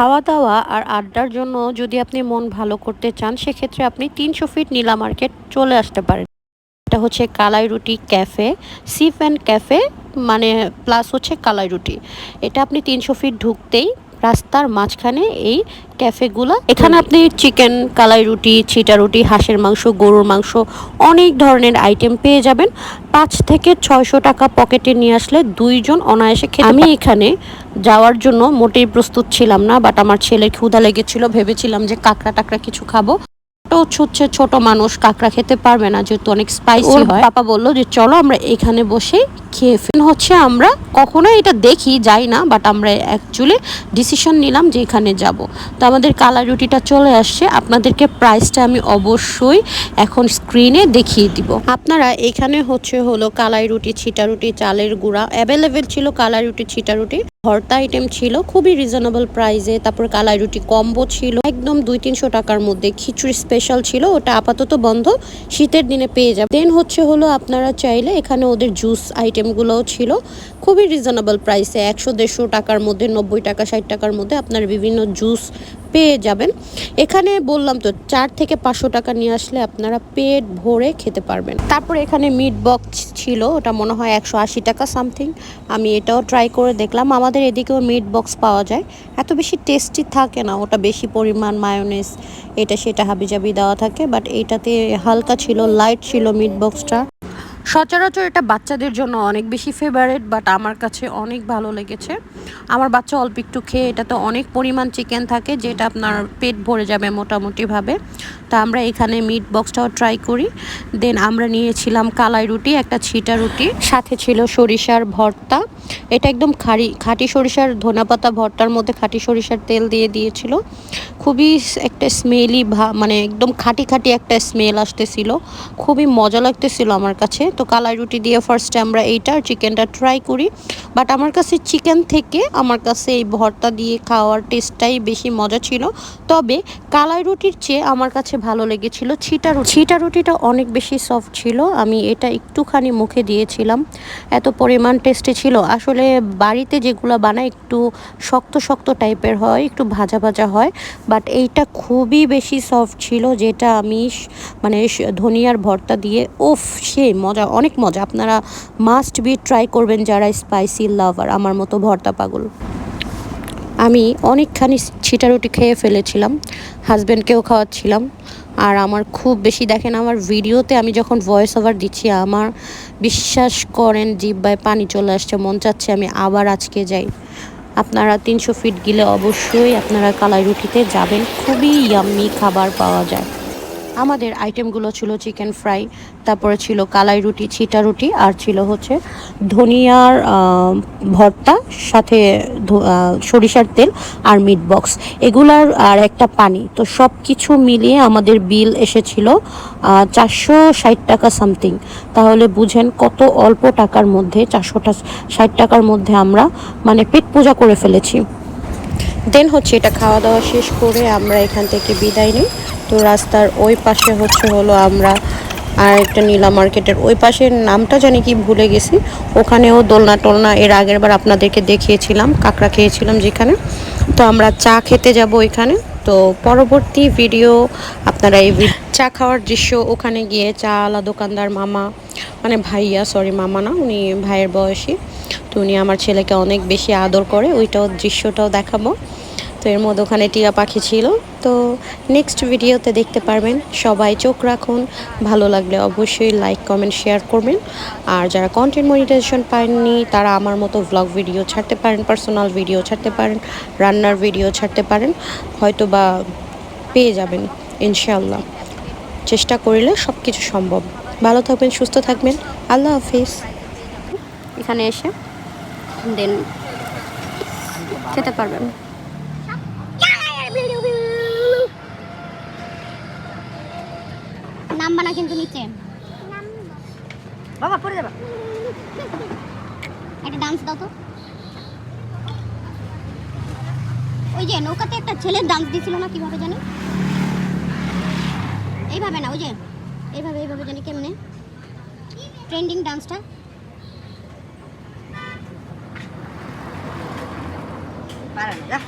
খাওয়া দাওয়া আর আড্ডার জন্য যদি আপনি মন ভালো করতে চান সেক্ষেত্রে আপনি 300 ফিট নীলা মার্কেট চলে আসতে পারেন। এটা হচ্ছে কালাই রুটি ক্যাফে, সিফ অ্যান্ড ক্যাফে, মানে প্লাস হচ্ছে কালাই রুটি। এটা আপনি 300 ফিট ঢুকতেই রাস্তার মাঝখানে এই ক্যাফেগুলো। এখানে আপনি চিকেন, কালাই রুটি, ছিটা রুটি, হাঁসের মাংস, গরুর মাংস, অনেক ধরনের আইটেম পেয়ে যাবেন। 5 থেকে 600 টাকা পকেটে নিয়ে আসলে 2 জন অনায়াসে খেতে। আমি এখানে যাওয়ার জন্য মোটেই প্রস্তুত ছিলাম না, বাট আমার ছেলের ক্ষুধা লেগেছিল, ভেবেছিলাম যে কাঁকড়া টাকড়া কিছু খাবো। হচ্ছে ছোট মানুষ কাঁকড়া খেতে পারবে না, যেহেতু অনেক স্পাইসি হয়। পাপা বললো যে চলো আমরা এখানে বসে খেয়ে ফেলি। হচ্ছে আমরা কখনো এটা দেখি যাই না, বাট আমরা অ্যাকচুয়ালি ডিসিশন নিলাম যে এখানে যাব। তো আমাদের কালাই রুটিটা চলে আসছে। আপনাদেরকে প্রাইসটা আমি অবশ্যই এখন স্ক্রিনে দেখিয়ে দিব। আপনারা এখানে হলো কালাই রুটি, ছিটা রুটি, চালের গুঁড়া অ্যাভেলেবেল ছিল, কালাই রুটি, ছিটা রুটি, ভর্তা আইটেম ছিল খুবই রিজনেবল প্রাইসে। তারপর কালাই রুটি কম্বো ছিল একদম 200-300 টাকার মধ্যে। খিচুড়ি স্পেশাল ছিল, ওটা আপাতত বন্ধ, শীতের দিনে পেয়ে যাবে। দেন হলো আপনারা চাইলে এখানে ওদের জুস আইটেমগুলোও ছিল খুবই রিজনেবল প্রাইসে, 100-150 টাকার মধ্যে, 90 টাকা 60 টাকার মধ্যে আপনারা বিভিন্ন জুস পেয়ে যাবেন। এখানে বললাম তো 4 থেকে 500 টাকা নিয়ে আসলে আপনারা পেট ভরে খেতে পারবেন। তারপর এখানে মিট বক্স ছিল, ওটা মনে হয় 180 টাকা সামথিং। আমি এটাও ট্রাই করে দেখলাম। আমাদের এদিকেও মিট বক্স পাওয়া যায়, এত বেশি টেস্টি থাকে না, ওটা বেশি পরিমাণ মায়োনেজ এটা সেটা হাবিজাবি দেওয়া থাকে, বাট এইটাতে হালকা ছিল, লাইট ছিল মিট বক্সটা। সচরাচর এটা বাচ্চাদের জন্য অনেক বেশি ফেভারিট, বাট আমার কাছে অনেক ভালো লেগেছে। আমার বাচ্চা অল্প একটু খেয়ে, এটাতে অনেক পরিমাণ চিকেন থাকে যেটা আপনার পেট ভরে যাবে মোটামুটিভাবে। তা আমরা এখানে মিট বক্সটাও ট্রাই করি। দেন আমরা নিয়েছিলাম কালাই রুটি, একটা ছিটা রুটি, সাথে ছিল সরিষার ভর্তা। এটা একদম খাঁটি সরিষার ধনেপাতা ভর্তার মধ্যে খাঁটি সরিষার তেল দিয়ে দিয়েছিল। খুবই একটা স্মেলি মানে একদম খাঁটি একটা স্মেল আসতেছিল, খুবই মজা লাগতেছিল আমার কাছে। তো কালাই রুটি দিয়ে ফার্স্টে আমরা এইটা চিকেনটা ট্রাই করি, বাট আমার কাছে চিকেন থেকে আমার কাছে এই ভর্তা দিয়ে খাওয়ার টেস্টটাই বেশি মজা ছিল। তবে কালাই রুটির চেয়ে আমার কাছে ভালো লেগেছিল ছিটা রুটিটা অনেক বেশি সফট ছিল। আমি এটা একটুখানি মুখে দিয়েছিলাম, এত পরিমাণ টেস্টি ছিল। আসলে বাড়িতে যেগুলো বানায় একটু শক্ত টাইপের হয়, একটু ভাজা হয়, বাট এইটা খুবই বেশি সফট ছিল, যেটা আমি মানে ধনিয়ার ভর্তা দিয়ে সেই মজা, অনেক মজা। আপনারা মাস্ট বি ট্রাই করবেন যারা স্পাইসি লাভার, আমার মতো ভর্তা পাগল। আমি অনেকখানি ছিটা রুটি খেয়ে ফেলেছিলাম, হাজব্যান্ডকেও খাওয়াচ্ছিলাম। আর আমার খুব বেশি দেখেন আমার ভিডিওতে আমি যখন ভয়েস ওভার দিচ্ছি, আমার বিশ্বাস করেন জিহ্বায় পানি চলে আসছে, মন চাচ্ছে আমি আবার আজকে যাই। আপনারা 300 ফিট গেলে অবশ্যই আপনারা কালাই রুটিতে যাবেন, খুবই ইয়াম্মি খাবার পাওয়া যায়। আমাদের আইটেমগুলো ছিল চিকেন ফ্রাই, তারপরে ছিল কালাই রুটি, ছিটা রুটি, আর ছিল হচ্ছে ধনিয়ার ভর্তা, সাথে সরিষার তেল আর মিট বক্স, এগুলার আর একটা পানি। তো সব কিছু মিলিয়ে আমাদের বিল এসেছিল 460 টাকা সামথিং। তাহলে বুঝেন কত অল্প টাকার মধ্যে, 460 টাকার মধ্যে আমরা মানে পেট পূজা করে ফেলেছি। দেন এটা খাওয়া দাওয়া শেষ করে আমরা এখান থেকে বিদায় নিই। তো রাস্তার ওই পাশে হলো আমরা আর একটা নীলা মার্কেটের ওই পাশের নামটা জানি কি ভুলে গেছি, ওখানেও দোলনা টোলনা এর আগের বার আপনাদেরকে দেখিয়েছিলাম, কাঁকড়া খেয়েছিলাম যেখানে। তো আমরা চা খেতে যাব ওইখানে। তো পরবর্তী ভিডিও আপনারা এই চা খাওয়ার দৃশ্য, ওখানে গিয়ে চা আলা দোকানদার মামা, মানে ভাইয়া, সরি মামা না, উনি ভাইয়ের বয়সী, তো উনি আমার ছেলেকে অনেক বেশি আদর করে, ওইটাও দৃশ্যটাও দেখাবো। তো এর মধ্যে ওখানে টিয়া পাখি ছিল। তো নেক্সট ভিডিওতে দেখতে পারবেন। সবাই চোখ রাখুন, ভালো লাগলে অবশ্যই লাইক কমেন্ট শেয়ার করবেন। আর যারা কন্টেন্ট মনিটাইজেশন পাননি তারা আমার মতো ভ্লগ ভিডিও ছাড়তে পারেন, পার্সোনাল ভিডিও ছাড়তে পারেন, রান্নার ভিডিও ছাড়তে পারেন, হয়তো বা পেয়ে যাবেন ইনশাআল্লাহ। চেষ্টা করলে সব কিছু সম্ভব। ভালো থাকবেন, সুস্থ থাকবেন, আল্লাহ হাফিজ। এখানে এসে দেন খেতে পারবেন। নামবা না কিন্তু নিচে, বাবা পড়ে যাবে। একটা ডান্স দাও তো। ওই যে নৌকাতে একটা ছেলের ডান্স দিছিল না, কিভাবে জানি, এইভাবে না, ওই যে এইভাবে জানি কেমনে ট্রেন্ডিং ডান্সটা। পারেন যা।